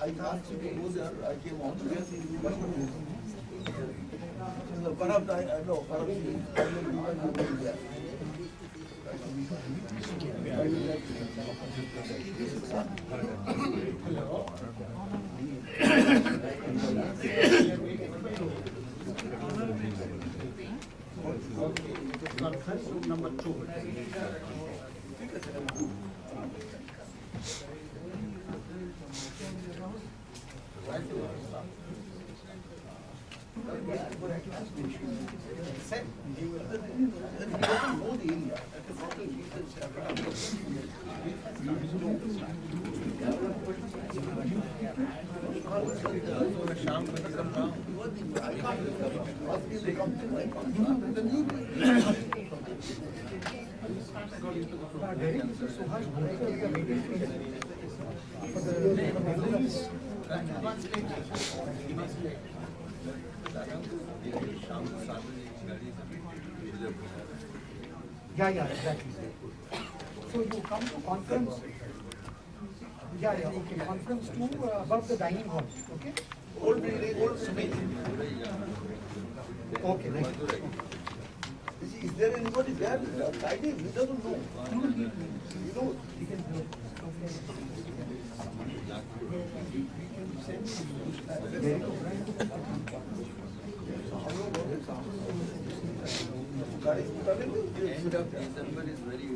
I asked you to go there, I came on, perhaps I know, perhaps I will go there. Number 2. Yeah, exactly. So you come to conference. Okay. Conference 2 above the dining hall. Okay. Old space. Okay, nice. Is there anybody there? Friday, he doesn't know. You know, he can know. End of December is very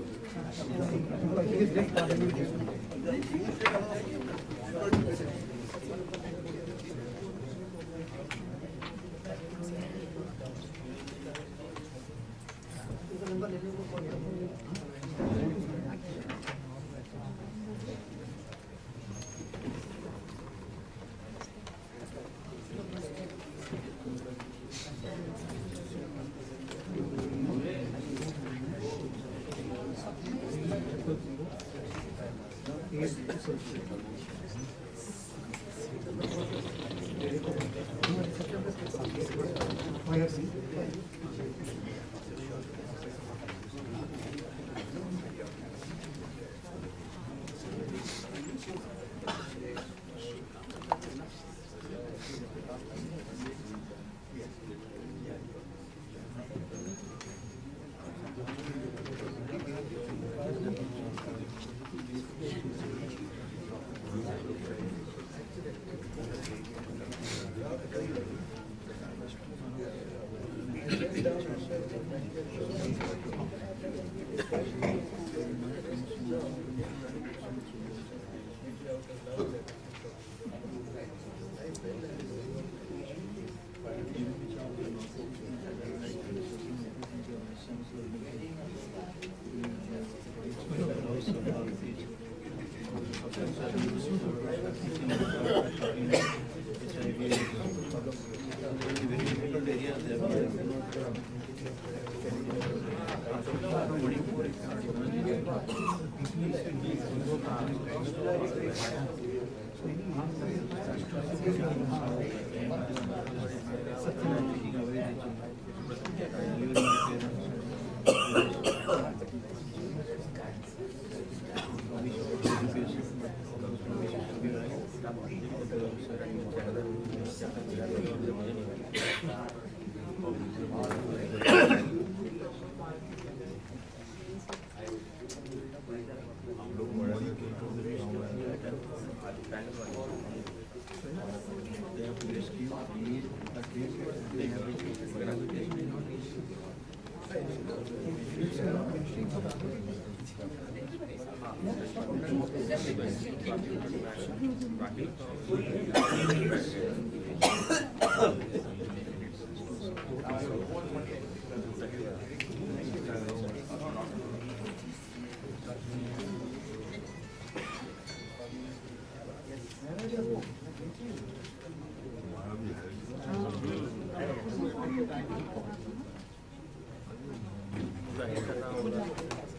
Very difficult areas they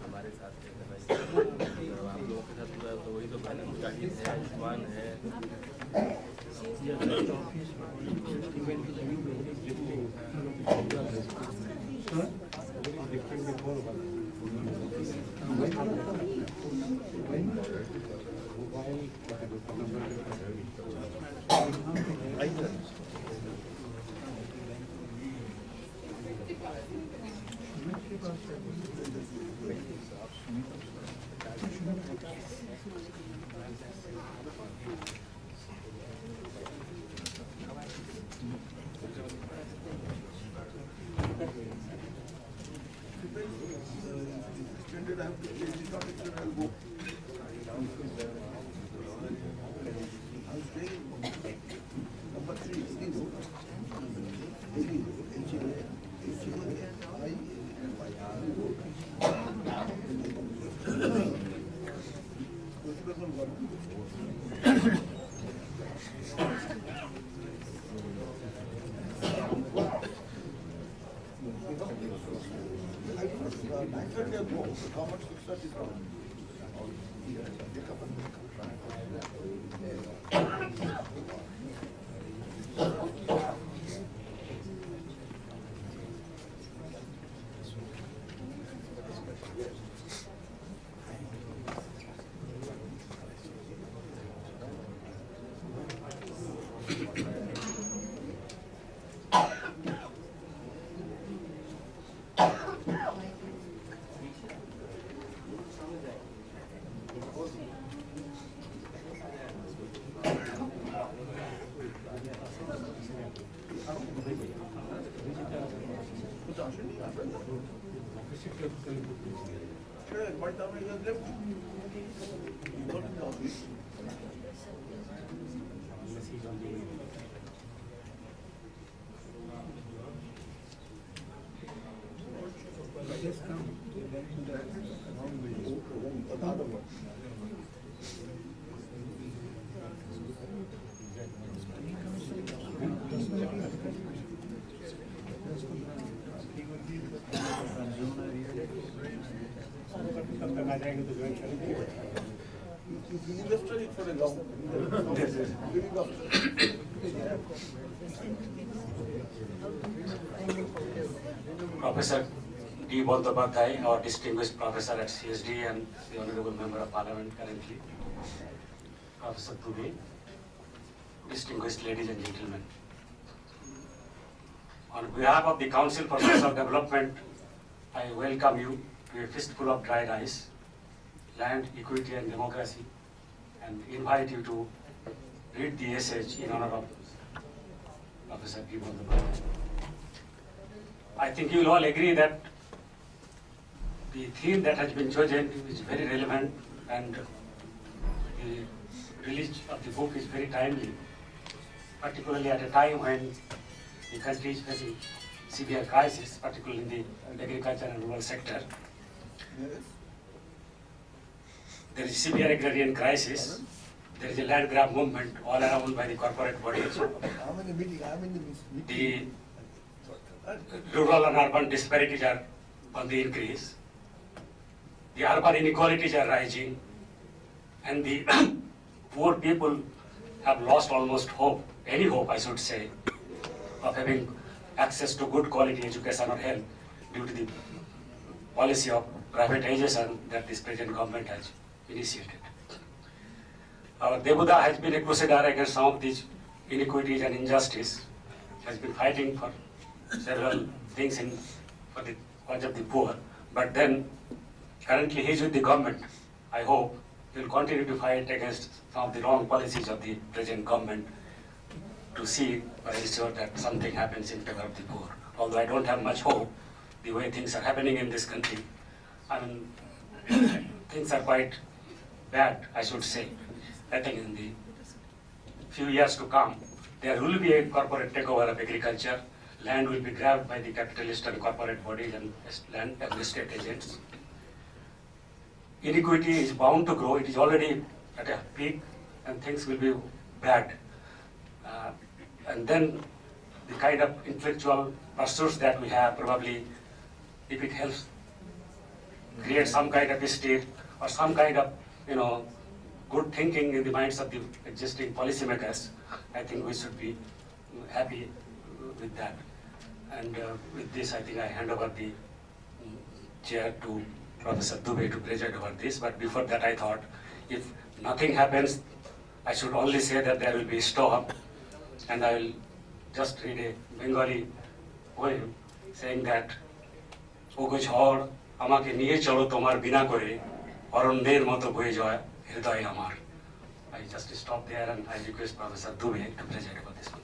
हमारे साथ आप लोगों के साथ तो वही तो है, आयुष्मान है। Extended, I have to change it, not extended, I'll go. I'm staying number 3, how much success is coming? By the time he has left, he's not in the office. Investor it for a long Professor D. Bandyopadhyay, our distinguished professor at CSD and the Honorable Member of Parliament currently, Professor Dubey, distinguished ladies and gentlemen. On behalf of the Council for Social Development, I welcome you to a fistful of dry rice, land, equity and democracy, and invite you to read the essay in honor of Professor D. Bandyopadhyay. I think you will all agree that the theme that has been chosen is very relevant and the release of the book is very timely, particularly at a time when the country is facing severe crisis, particularly in the agriculture and rural sector. Yes. there is severe agrarian crisis, there is a land grab movement all around by the corporate bodies. I'm in the meeting, I'm in the meeting. The rural and urban disparities are on the increase. The urban inequalities are rising, and the poor people have lost almost hope, any hope I should say, of having access to good quality education or health due to the policy of privatization that this present government has initiated. Our Debuda has been a crusader against some of these inequities and injustice, has been fighting for several things for the cause of the poor, but then currently he is with the government. I hope he will continue to fight against some of the wrong policies of the present government to see or ensure that something happens in favor of the poor. Although I don't have much hope, the way things are happening in this country, I mean, things are quite bad, I should say. I think in the few years to come, there will be a corporate takeover of agriculture. Land will be grabbed by the capitalist and corporate bodies and land and estate agents. Inequity is bound to grow. It is already at a peak, and things will be bad. And then the kind of intellectual pursuits that we have, probably, if it helps create some kind of a state or some kind of, good thinking in the minds of the existing policymakers, I think we should be happy with that. And with this, I think I hand over the chair to Professor Dubey to preside over this. But before that, I thought if nothing happens, I should only say that there will be a storm. And I will just read a Bengali poem saying that, ওগো ঝড় আমাকে নিয়ে চলো তোমার বিনা করে অরণ্যের মতো বয়ে যায় হৃদয় আমার. I just stop there and I request Professor Dubey to preside over this one.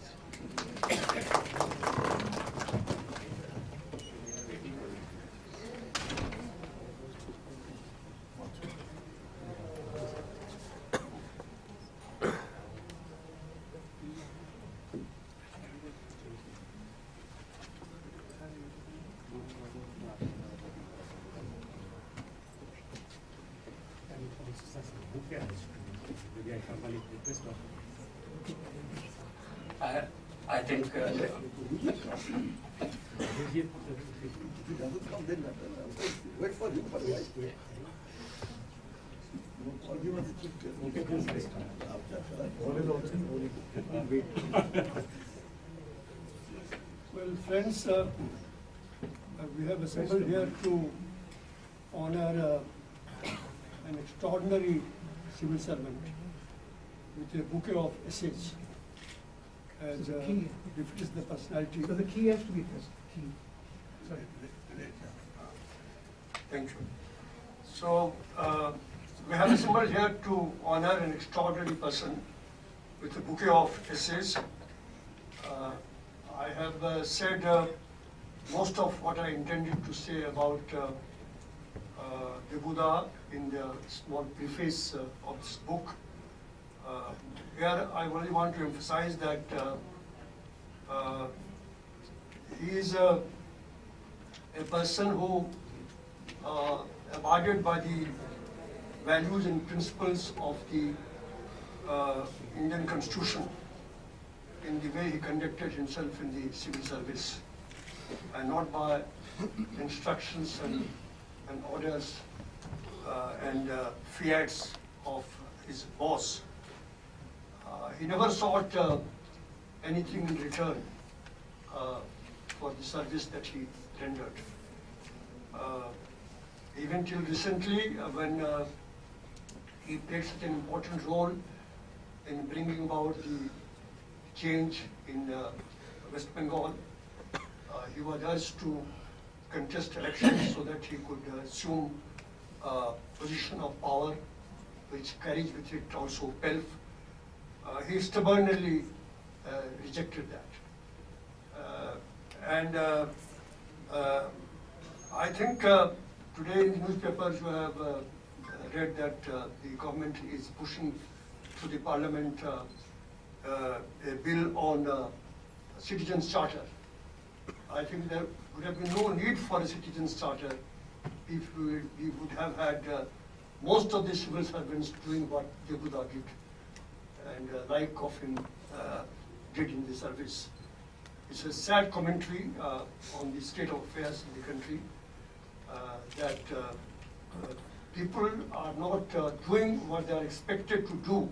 I think If he doesn't come, then wait for him for a while. Or give us a Well, friends, we have assembled here to honor an extraordinary civil servant with a bouquet of essays as befits the personality. So the key has to be first. Key. Sorry. Thank you. So, we have assembled here to honor an extraordinary person with a bouquet of essays. I have said most of what I intended to say about the Buddha in the small preface of this book. Here I only want to emphasize that he is a person who abided by the values and principles of the Indian Constitution in the way he conducted himself in the civil service, and not by instructions and orders and fiats of his boss. He never sought anything in return for the service that he rendered. Even till recently, when he played such an important role in bringing about the change in West Bengal, he was urged to contest elections so that he could assume a position of power, which carries with it also pelf. He stubbornly rejected that. I think today in the newspapers you have read that the government is pushing through the parliament a bill on citizens' charter. I think there would have been no need for a citizens' charter if we would have had most of the civil servants doing what Debuda did and like of him did in the service. It's a sad commentary on the state of affairs in the country that people are not doing what they are expected to do,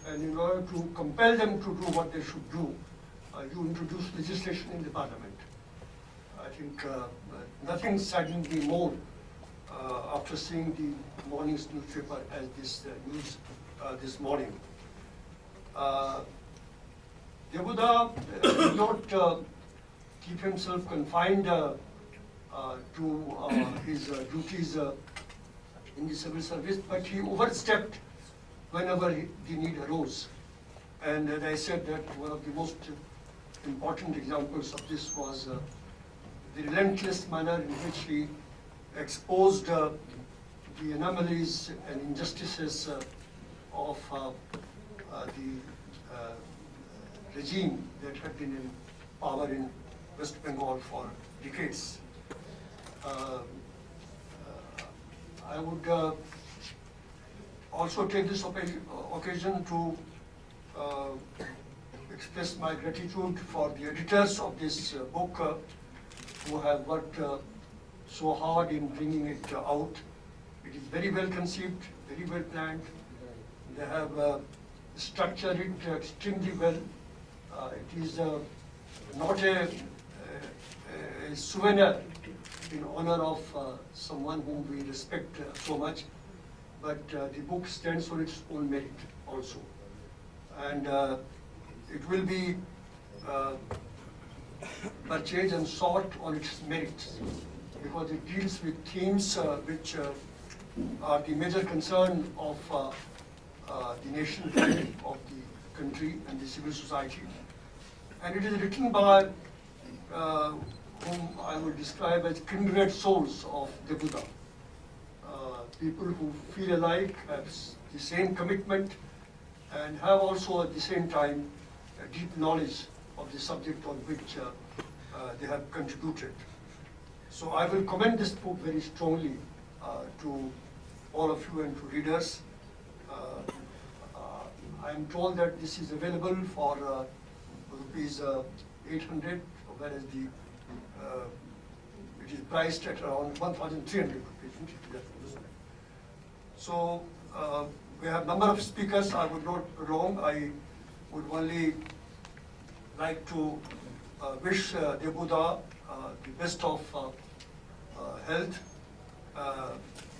and in order to compel them to do what they should do, you introduce legislation in the parliament. I think nothing saddened me more after seeing the morning's newspaper as this news this morning. Debuda did not keep himself confined to his duties in the civil service, but he overstepped whenever the need arose. And as I said, that one of the most important examples of this was the relentless manner in which he exposed the anomalies and injustices of the regime that had been in power in West Bengal for decades. I would also take this occasion to express my gratitude for the editors of this book who have worked so hard in bringing it out. It is very well conceived, very well planned. They have structured it extremely well. It is not a souvenir in honor of someone whom we respect so much, but the book stands on its own merit also. And it will be purchased and sought on its merits, because it deals with themes which are the major concern of the nation, of the country and the civil society. And it is written by whom I would describe as kindred souls of Debuda. People who feel alike, have the same commitment, and have also at the same time a deep knowledge of the subject on which they have contributed. So I will commend this book very strongly to all of you and to readers. I am told that this is available for rupees 800, whereas it is priced at around 1,300 rupees. So we have a number of speakers. I would not prolong. I would only like to wish Debuda the best of health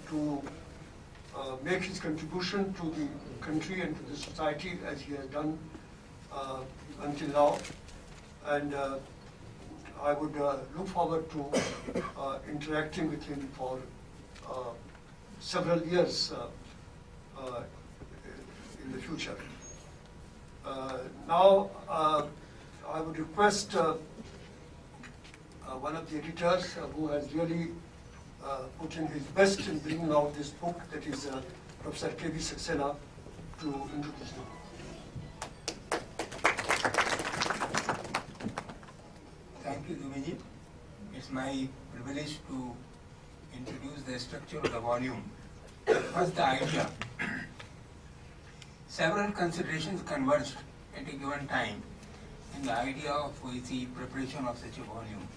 to make his contribution to the country and to the society as he has done until now. And I would look forward to interacting with him for several years in the future. Now, I would request one of the editors who has really put in his best in bringing out this book, that is Professor K.V. Saxena, to introduce the book. Thank you, Dubiji. It's my privilege to introduce the structure of the volume. First, the idea. Several considerations converged at a given time in the idea of the preparation of such a volume.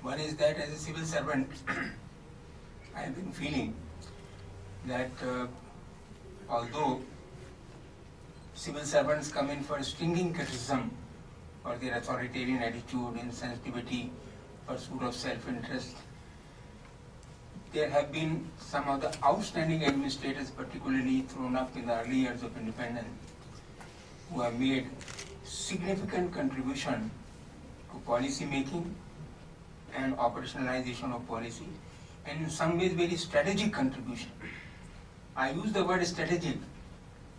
One is that as a civil servant, I have been feeling that although civil servants come in for stinging criticism for their authoritarian attitude, insensitivity, pursuit of self-interest, there have been some of the outstanding administrators, particularly thrown up in the early years of independence, who have made significant contribution to policy making and operationalization of policy, and in some ways very strategic contribution. I use the word strategic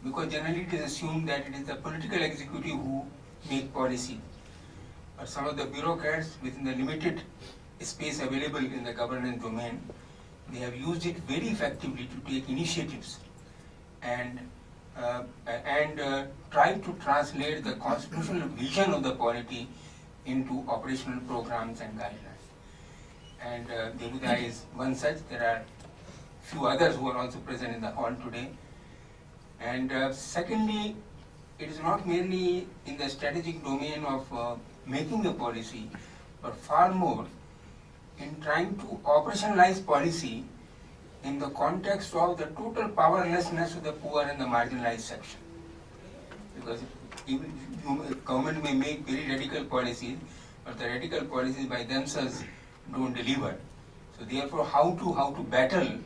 because generally it is assumed that it is the political executive who make policy. But some of the bureaucrats within the limited space available in the governance domain, they have used it very effectively to take initiatives and try to translate the constitutional vision of the polity into operational programs and guidelines. And Debuda is one such. There are few others who are also present in the hall today. And secondly, it is not merely in the strategic domain of making a policy, but far more in trying to operationalize policy in the context of the total powerlessness of the poor and the marginalized section. Because even government may make very radical policies, but the radical policies by themselves don't deliver. So therefore, how to battle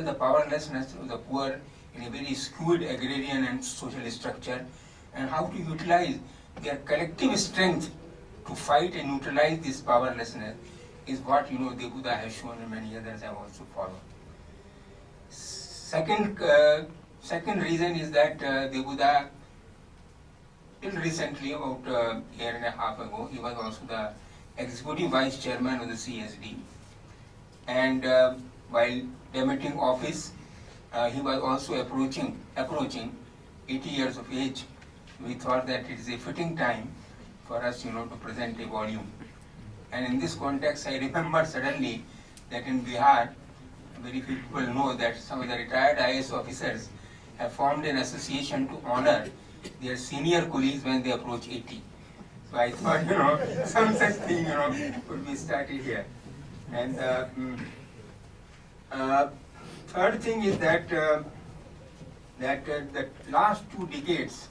the powerlessness of the poor in a very skewed agrarian and social structure, and how to utilize their collective strength to fight and neutralize this powerlessness is what Debuda has shown and many others have also followed. Second reason is that Debuda, till recently, about a year and a half ago, he was also the executive vice chairman of the CSD. And while demitting office, he was also approaching 80 years of age. We thought that it is a fitting time for us, to present a volume. And in this context, I remember suddenly that in Bihar, very few people know that some of the retired IAS officers have formed an association to honor their senior colleagues when they approach 80. So I thought, some such thing, could be started here. And third thing is that the last 2 decades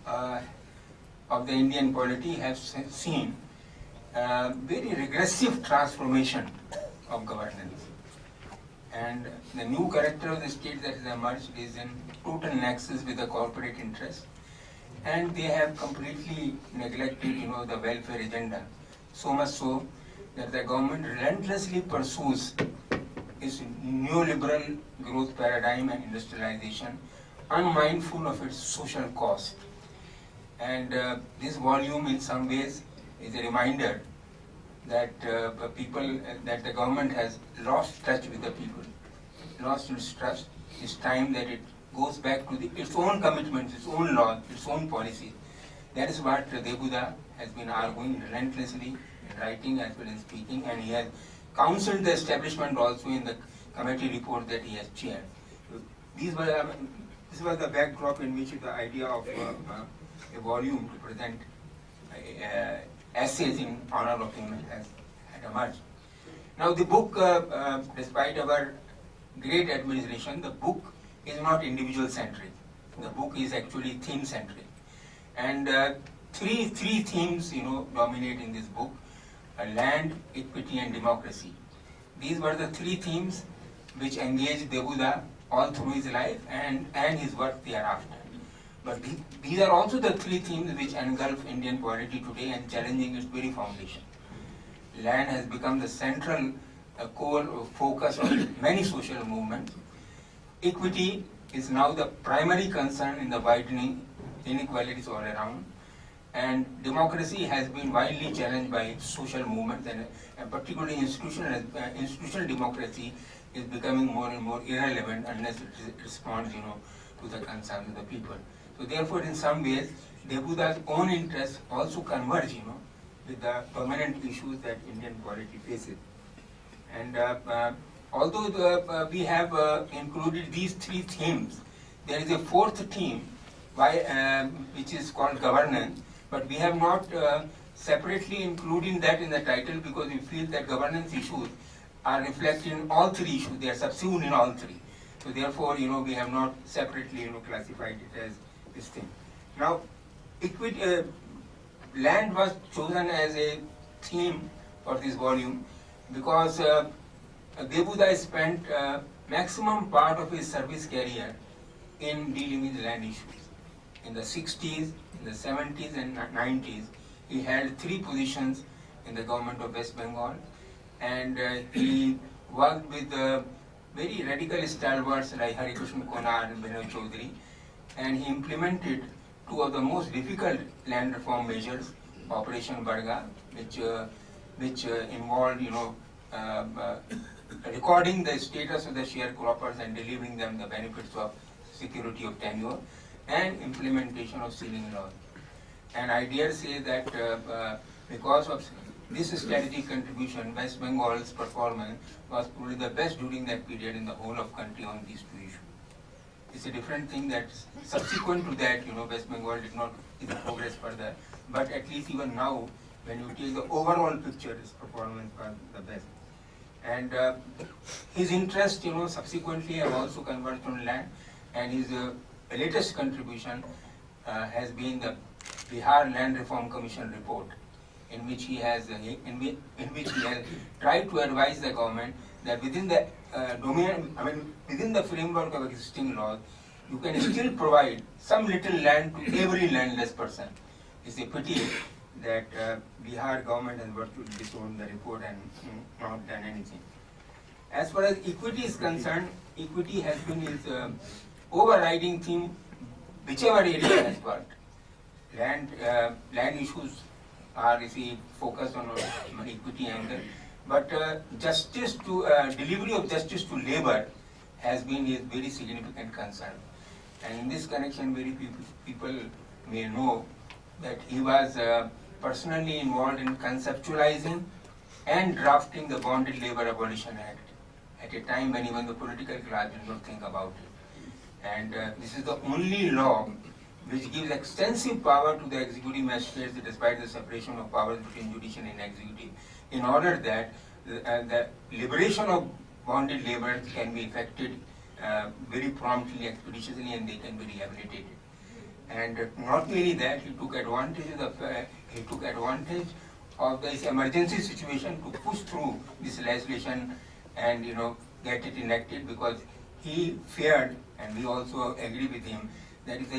of the Indian polity have seen very regressive transformation of governance. And the new character of the state that has emerged is in total nexus with the corporate interest. And they have completely neglected, the welfare agenda. So much so that the government relentlessly pursues its neoliberal growth paradigm and industrialization, unmindful of its social cost. And this volume, in some ways, is a reminder that that the government has lost touch with the people, lost its trust. It's time that it goes back to its own commitments, its own laws, its own policies. That is what Debuda has been arguing relentlessly in writing as well as speaking, and he has counseled the establishment also in the committee report that he has chaired. So this was the backdrop in which the idea of a volume to present essays in honor of him had emerged. Now the book, despite our great admiration, the book is not individual centric. The book is actually theme centric. And three themes dominate in this book: land, equity and democracy. These were the 3 themes which engaged Debuda all through his life and his work thereafter. But these are also the 3 themes which engulf Indian polity today and challenging its very foundation. Land has become the central core focus of many social movements. Equity is now the primary concern in the widening inequalities all around. And democracy has been widely challenged by social movements, and particularly institutional democracy is becoming more and more irrelevant unless it responds, to the concerns of the people. So therefore, in some ways, Debuda's own interests also converge, with the permanent issues that Indian polity faces. And although we have included these 3 themes, there is a 4th theme, which is called governance, but we have not separately included that in the title because we feel that governance issues are reflected in all 3 issues. They are subsumed in all 3. So therefore, we have not separately, classified it as this thing. Now, land was chosen as a theme for this volume because Debuda spent maximum part of his service career in dealing with land issues. In the 60s, in the 70s and 90s, he held 3 positions in the government of West Bengal, and he worked with very radical stalwarts like Hari Krishna Konar and Binoy Chaudhary, and he implemented 2 of the most difficult land reform measures, Operation Barga, which involved, recording the status of the sharecroppers and delivering them the benefits of security of tenure, and implementation of ceiling laws. And I dare say that because of this strategic contribution, West Bengal's performance was probably the best during that period in the whole of country on these two issues. It's a different thing that subsequent to that, West Bengal did not progress further, but at least even now, when you take the overall picture, his performance was the best. And his interest, subsequently have also converged on land, and his latest contribution has been the Bihar Land Reform Commission report, in which he has tried to advise the government that within the within the framework of existing laws, you can still provide some little land to every landless person. It's a pity that Bihar government has virtually disowned the report and not done anything. As far as equity is concerned, equity has been his overriding theme, whichever area has worked. Land issues are focused on equity angle, but justice to delivery of justice to labor has been a very significant concern. And in this connection, very people may know that he was personally involved in conceptualizing and drafting the Bonded Labor Abolition Act at a time when even the political class did not think about it. And this is the only law which gives extensive power to the executive magistrates despite the separation of powers between judicial and executive, in order that the liberation of bonded labor can be effected very promptly, expeditiously, and they can be rehabilitated. And not merely that, he took advantage of this emergency situation to push through this legislation and get it enacted, because he feared, and we also agree with him, that if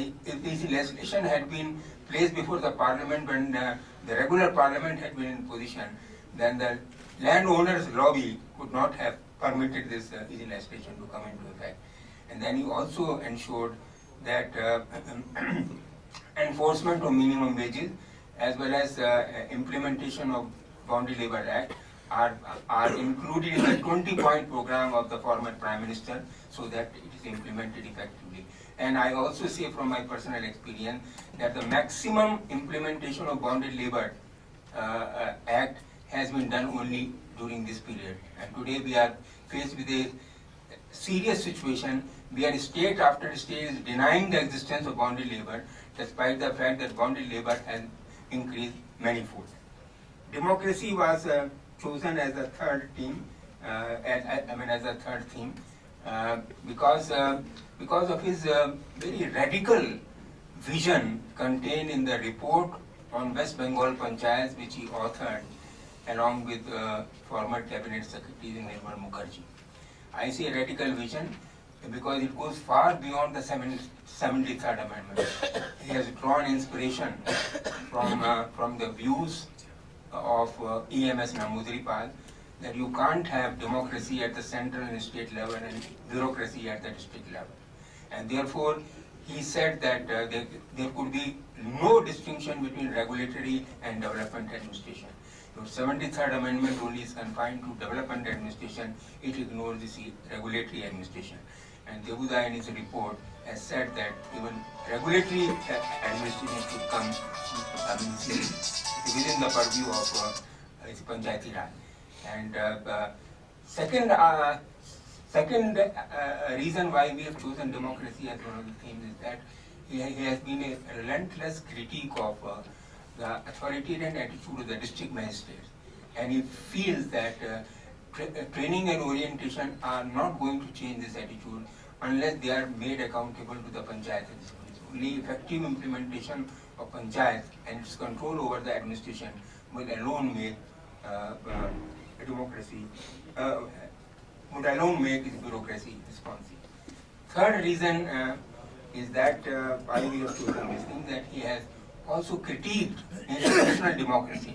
this legislation had been placed before the parliament when the regular parliament had been in position, then the landowners' lobby could not have permitted this legislation to come into effect. And then he also ensured that enforcement of minimum wages as well as implementation of Bonded Labor Act are included in the 20-point program of the former Prime Minister, so that it is implemented effectively. And I also say from my personal experience that the maximum implementation of Bonded Labor Act has been done only during this period. And today we are faced with a serious situation where state after state is denying the existence of bonded labor, despite the fact that bonded labor has increased manifold. Democracy was chosen as a third theme, because of his very radical vision contained in the report on West Bengal Panchayats, which he authored along with former cabinet secretary Nirmal Mukherjee. I say radical vision because it goes far beyond the 73rd Amendment. He has drawn inspiration from the views of EMS Namudripal, that you can't have democracy at the central and state level and bureaucracy at the district level. And therefore, he said that there could be no distinction between regulatory and development administration. Your 73rd Amendment only is confined to development administration, it ignores the regulatory administration. And Devuda in his report has said that even regulatory administration should come within the purview of Panchayati Raj. And second reason why we have chosen democracy as one of the themes is that he has been a relentless critique of the authoritarian attitude of the district magistrates, and he feels that training and orientation are not going to change this attitude unless they are made accountable to the panchayat. Only effective implementation of panchayat and its control over the administration will alone make democracy, would alone make its bureaucracy responsive. Third reason is that why we have chosen this thing, that he has also critiqued institutional democracy,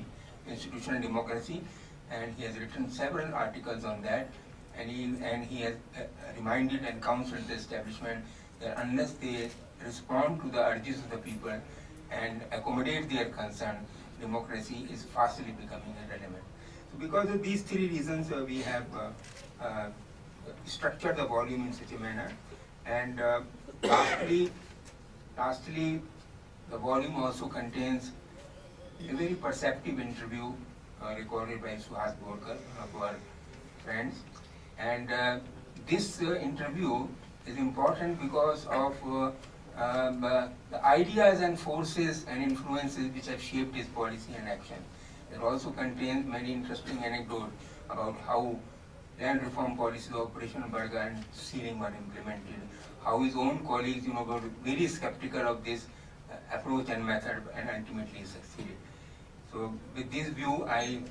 and he has written several articles on that, and he has reminded and counseled the establishment that unless they respond to the urges of the people and accommodate their concern, democracy is fastly becoming irrelevant. So because of these three reasons, we have structured the volume in such a manner. And lastly, the volume also contains a very perceptive interview recorded by Suhas Borkar, one of our friends. And this interview is important because of the ideas and forces and influences which have shaped his policy and action. It also contains many interesting anecdotes about how land reform policies of Operation Barga and ceiling were implemented, how his own colleagues, were very skeptical of this approach and method and ultimately succeeded. So with this view, I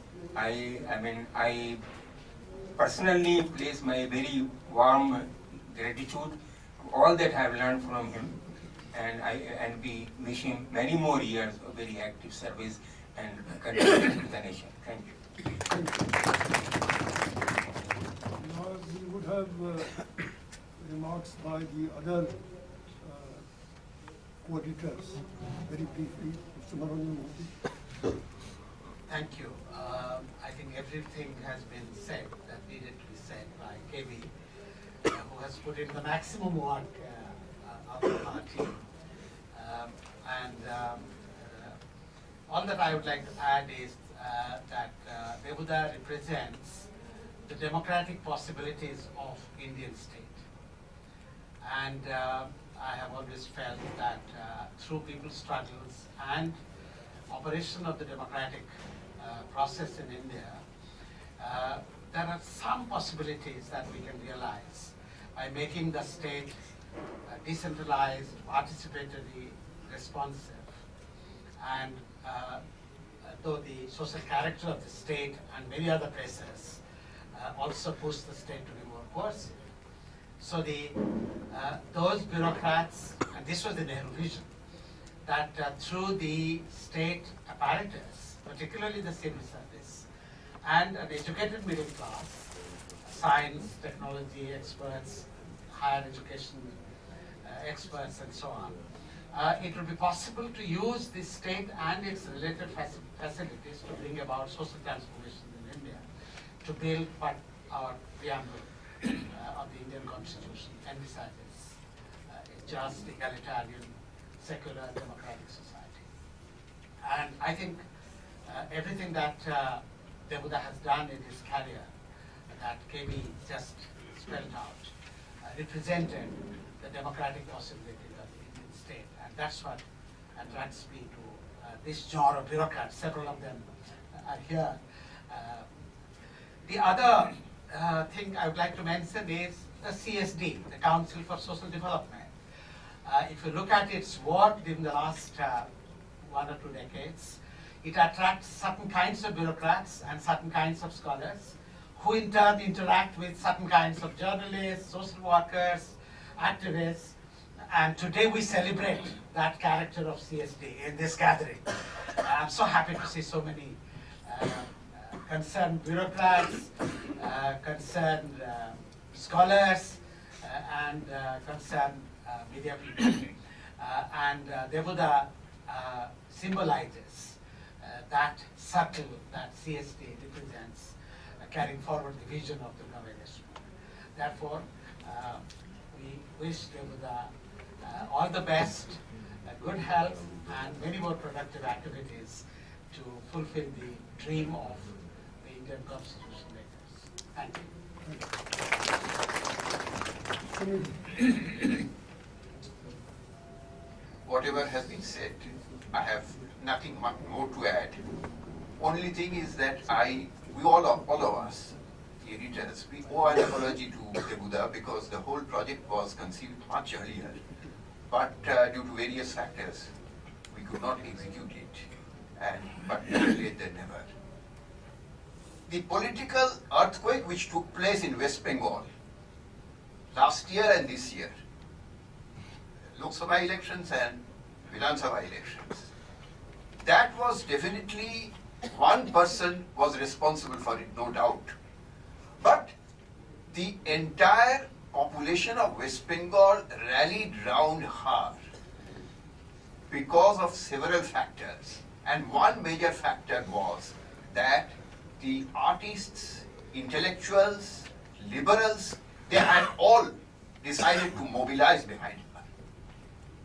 personally place my very warm gratitude for all that I have learned from him, and we wish him many more years of very active service and contribution to the nation. Thank you. Now we would have remarks by the other co-editors, very briefly. Mr. Manoj Murthy. Thank you. I think everything has been said that needed to be said by KB, who has put in the maximum work of our team. All that I would like to add is that Debuda represents the democratic possibilities of Indian state. And I have always felt that through people's struggles and operation of the democratic process in India, there are some possibilities that we can realize by making the state decentralized, participatory, responsive, and though the social character of the state and many other places also push the state to be more coercive. So those bureaucrats, and this was the Nehru vision, that through the state apparatus, particularly the civil service, and an educated middle class, science, technology experts, higher education experts, and so on, it will be possible to use the state and its related facilities to bring about social transformation in India, to build what our preamble of the Indian Constitution envisages, a just, egalitarian, secular, democratic society. And I think everything that Debuda has done in his career, that KB just spelled out, represented the democratic possibilities of the Indian state. And that's what attracts me to this genre of bureaucrats. Several of them are here. The other thing I would like to mention is the CSD, the Council for Social Development. If you look at its work during the last 1 or 2 decades, it attracts certain kinds of bureaucrats and certain kinds of scholars, who in turn interact with certain kinds of journalists, social workers, activists, and today we celebrate that character of CSD in this gathering. I'm so happy to see so many concerned bureaucrats, concerned scholars, and concerned media people. And Debuda symbolizes that circle that CSD represents, carrying forward the vision of the Navadeshwar. Therefore, we wish Debuda all the best, good health, and many more productive activities to fulfill the dream of the Indian Constitution makers. Thank you. Whatever has been said, I have nothing much more to add. Only thing is that we all of us, the editors, we owe an apology to Debuda because the whole project was conceived much earlier, but due to various factors, we could not execute it, but better late than never. The political earthquake which took place in West Bengal last year and this year, Lok Sabha elections and Vidhan Sabha elections, that was definitely, one person was responsible for it, no doubt. But the entire population of West Bengal rallied round her because of several factors. And one major factor was that the artists, intellectuals, liberals, they had all decided to mobilize behind her.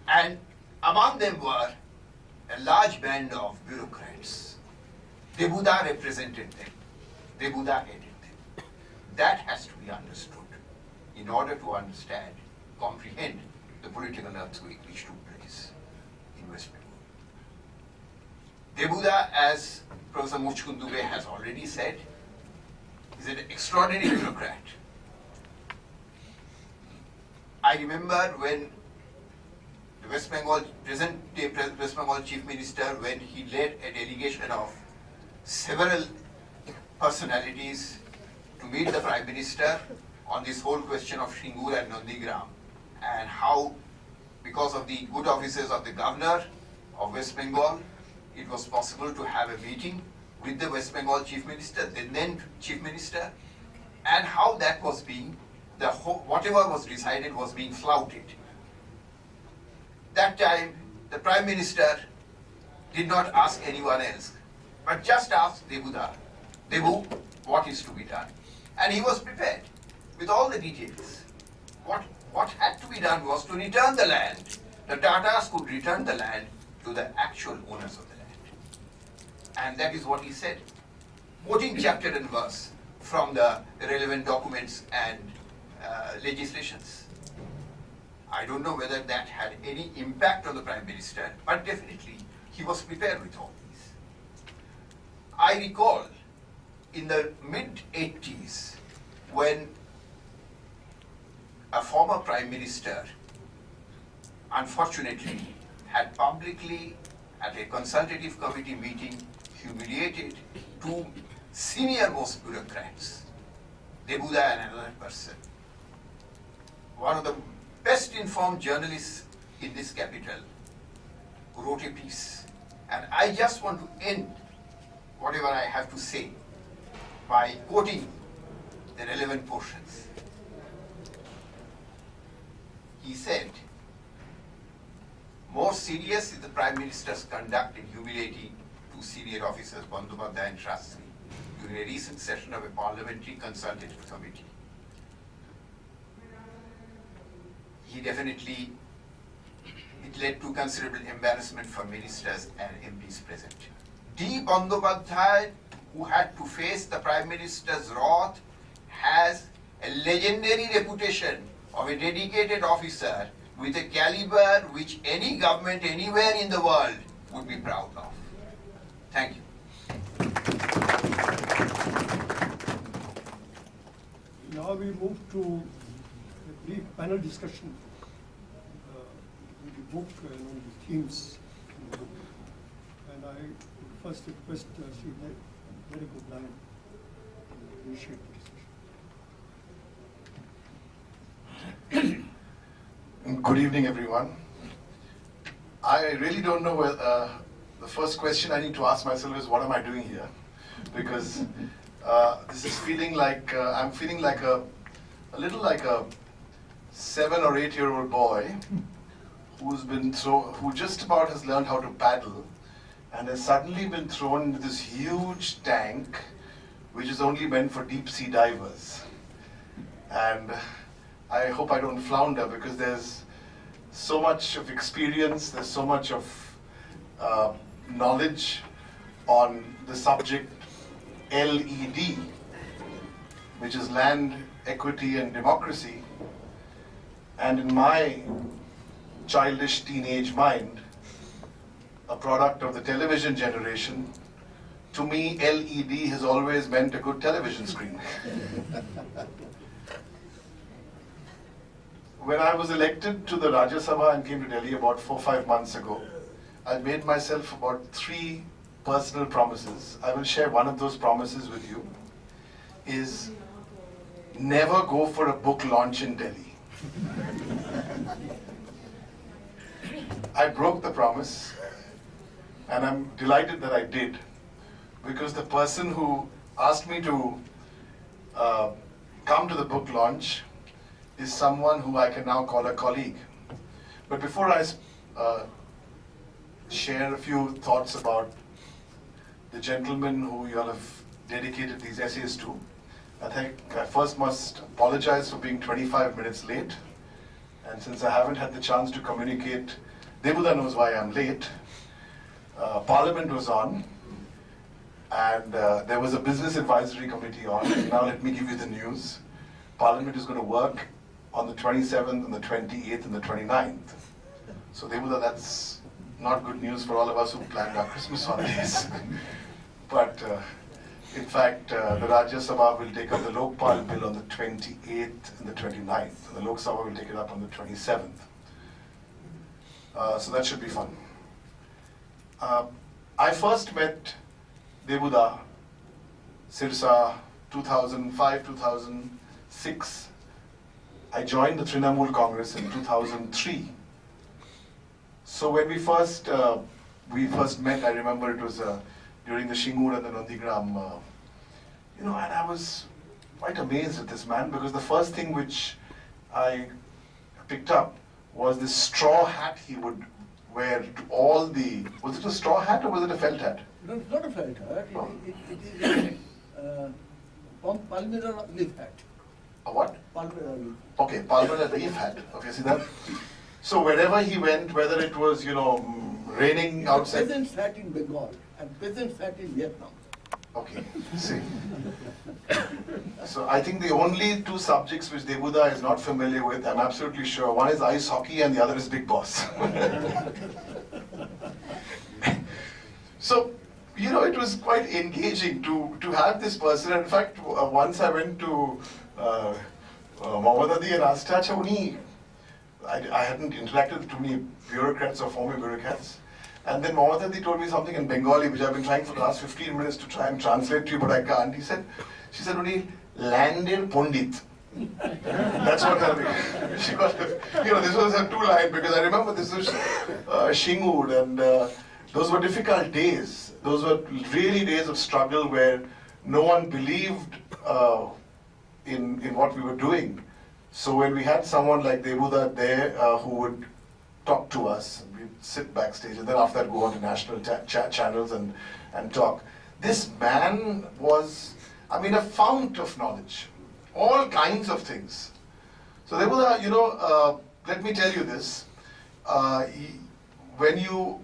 And among them were a large band of bureaucrats. Debuda represented them. Debuda headed them. That has to be understood in order to understand, comprehend the political earthquake which took place in West Bengal. Debuda, as Professor Muchkund Dubey has already said, is an extraordinary bureaucrat. I remember when the present-day West Bengal Chief Minister, when he led a delegation of several personalities to meet the Prime Minister on this whole question of Shingur and Nandigram, and how, because of the good offices of the Governor of West Bengal, it was possible to have a meeting with the West Bengal Chief Minister, the then Chief Minister, and how that was being, whatever was decided was being flouted. That time, the Prime Minister did not ask anyone else, but just asked Debuda, Debu, what is to be done? And he was prepared with all the details. What had to be done was to return the land. The Tatas could return the land to the actual owners of the land. And that is what he said, quoting chapter and verse from the relevant documents and legislations. I don't know whether that had any impact on the Prime Minister, but definitely he was prepared with all these. I recall in the mid-80s when a former Prime Minister, unfortunately, had publicly, at a consultative committee meeting, humiliated two senior-most bureaucrats, Debuda and another person. One of the best informed journalists in this capital wrote a piece. And I just want to end whatever I have to say by quoting the relevant portions. He said, more serious is the Prime Minister's conduct in humiliating two senior officers, Bandyopadhyay and Shastri, during a recent session of a parliamentary consultative committee. He definitely, it led to considerable embarrassment for ministers and MPs present. D. Bandyopadhyay, who had to face the Prime Minister's wrath, has a legendary reputation of a dedicated officer with a caliber which any government anywhere in the world would be proud of. Thank you. Now we move to a brief panel discussion on the book and on the themes in the book. And I would first request Sri Derek O'Brien to initiate the discussion. Good evening, everyone. I really don't know whether the first question I need to ask myself is, what am I doing here? Because this is feeling like, I'm feeling like a little like a 7 or 8 year old boy who just about has learned how to paddle and has suddenly been thrown into this huge tank which is only meant for deep sea divers. And I hope I don't flounder because there's so much of experience, there's so much of knowledge on the subject LED, which is land, equity and democracy. And in my childish teenage mind, a product of the television generation, to me LED has always meant a good television screen. When I was elected to the Rajya Sabha and came to Delhi about 4 or 5 months ago, I made myself about 3 personal promises. I will share one of those promises with you, is never go for a book launch in Delhi. I broke the promise, and I'm delighted that I did, because the person who asked me to come to the book launch is someone who I can now call a colleague. But before I share a few thoughts about the gentleman who you all have dedicated these essays to, I think I first must apologize for being 25 minutes late. And since I haven't had the chance to communicate, Debuda knows why I'm late. Parliament was on. And there was a business advisory committee on. Now let me give you the news. Parliament is going to work on the 27th and the 28th and the 29th. So Debuda, that's not good news for all of us who planned our Christmas holidays. But in fact, the Rajya Sabha will take up the Lokpal bill on the 28th and the 29th. And the Lok Sabha will take it up on the 27th. So that should be fun. I first met Debuda, Sirsa, 2005, 2006. I joined the Trinamool Congress in 2003. So when we first met, I remember it was during the Shingur and the Nandigram, and I was quite amazed at this man, because the first thing which I picked up was this straw hat he would wear to all the, was it a straw hat or was it a felt hat? No, it's not a felt hat. Oh. It is a palmyra leaf hat. A what? Palmyra leaf. Okay, palmyra leaf hat. Okay, see that? So wherever he went, whether it was, raining outside. Peasants hat in Bengal and peasants hat in Vietnam. Okay, see. So I think the only two subjects which Debuda is not familiar with, I'm absolutely sure, one is ice hockey and the other is Bigg Boss. So, it was quite engaging to have this person. In fact, once I went to Mohammad Adi and asked, "Acha, uni," I hadn't interacted with too many bureaucrats or former bureaucrats. And then Mohammad Adi told me something in Bengali, which I've been trying for the last 15 minutes to try and translate to you, but I can't. She said, "Uni, landed Pundit." That's what happened. She got, this was her two-line, because I remember this was Shingur, and those were difficult days. Those were really days of struggle where no one believed in what we were doing. So when we had someone like Debuda there who would talk to us, we'd sit backstage, and then after that go on to national channels and talk. This man was, a fount of knowledge, all kinds of things. So Debuda, let me tell you this, when you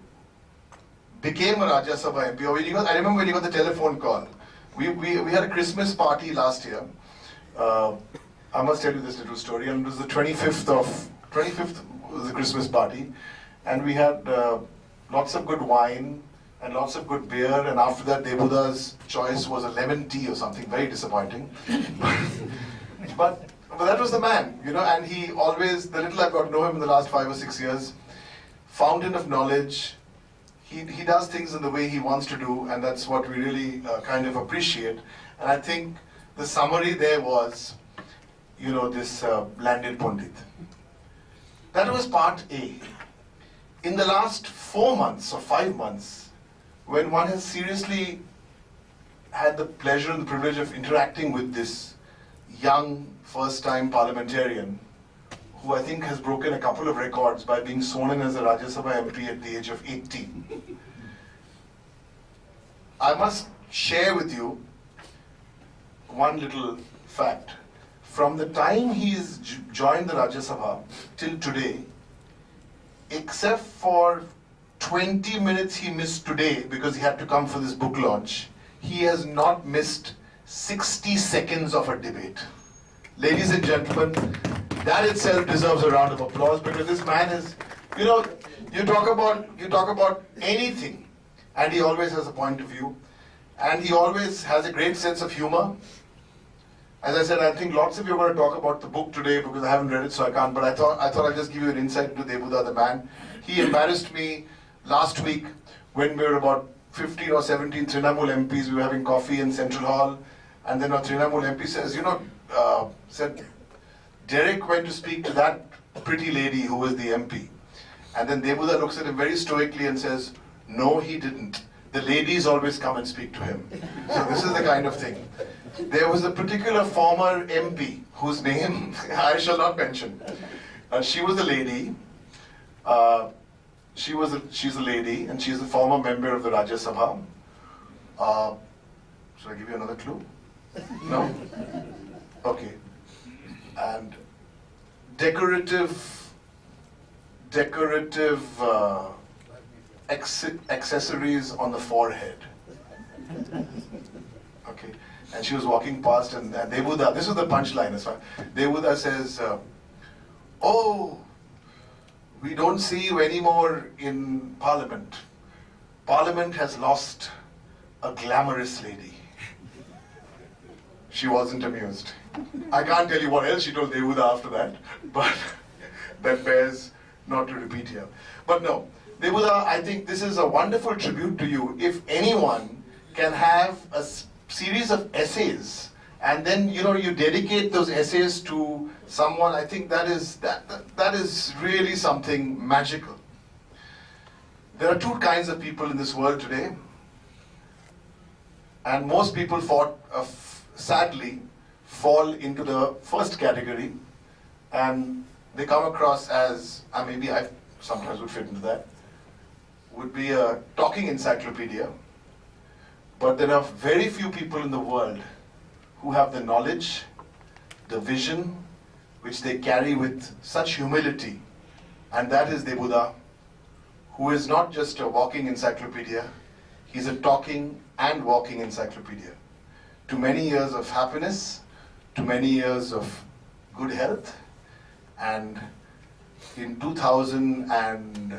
became a Rajya Sabha MP, I remember when you got the telephone call. We had a Christmas party last year. I must tell you this little story, and it was the 25th was the Christmas party, and we had lots of good wine and lots of good beer, and after that Debuda's choice was a lemon tea or something, very disappointing. but that was the man, and he always, the little I've got to know him in the last 5 or 6 years, fountain of knowledge. He does things in the way he wants to do, and that's what we really kind of appreciate. And I think the summary there was, this landed Pundit. That was part A. In the last 4 months or 5 months, when one has seriously had the pleasure and the privilege of interacting with this young first-time parliamentarian, who I think has broken a couple of records by being sworn in as a Rajya Sabha MP at the age of 18. I must share with you one little fact. From the time he's joined the Rajya Sabha till today, except for 20 minutes he missed today because he had to come for this book launch, he has not missed 60 seconds of a debate. Ladies and gentlemen, that itself deserves a round of applause, because this man is, you talk about anything, and he always has a point of view, and he always has a great sense of humor. As I said, I think lots of you are going to talk about the book today, because I haven't read it, so I can't, but I thought I'd just give you an insight into Debuda, the man. He embarrassed me last week when we were about 15 or 17 Trinamool MPs, we were having coffee in Central Hall, and then our Trinamool MP says, said, Derek went to speak to that pretty lady who was the MP. And then Debuda looks at him very stoically and says, no, he didn't. The ladies always come and speak to him. So this is the kind of thing. There was a particular former MP whose name I shall not mention. She was a lady. She's a lady, and she's a former member of the Rajya Sabha. Should I give you another clue? No? Okay. And decorative accessories on the forehead. Okay, and she was walking past, and Devuda, this was the punchline as far. Devuda says, "Oh, we don't see you anymore in Parliament. Parliament has lost a glamorous lady." She wasn't amused. I can't tell you what else she told Devuda after that, but that bears not to repeat here. But no, Devuda, I think this is a wonderful tribute to you. If anyone can have a series of essays and then you dedicate those essays to someone, I think that is really something magical. There are two kinds of people in this world today, and most people sadly fall into the first category, and they come across as, maybe I sometimes would fit into that, would be a talking encyclopedia. But there are very few people in the world who have the knowledge, the vision, which they carry with such humility. And that is Devuda, who is not just a walking encyclopedia, he's a talking and walking encyclopedia. To many years of happiness, to many years of good health, and in 2000 and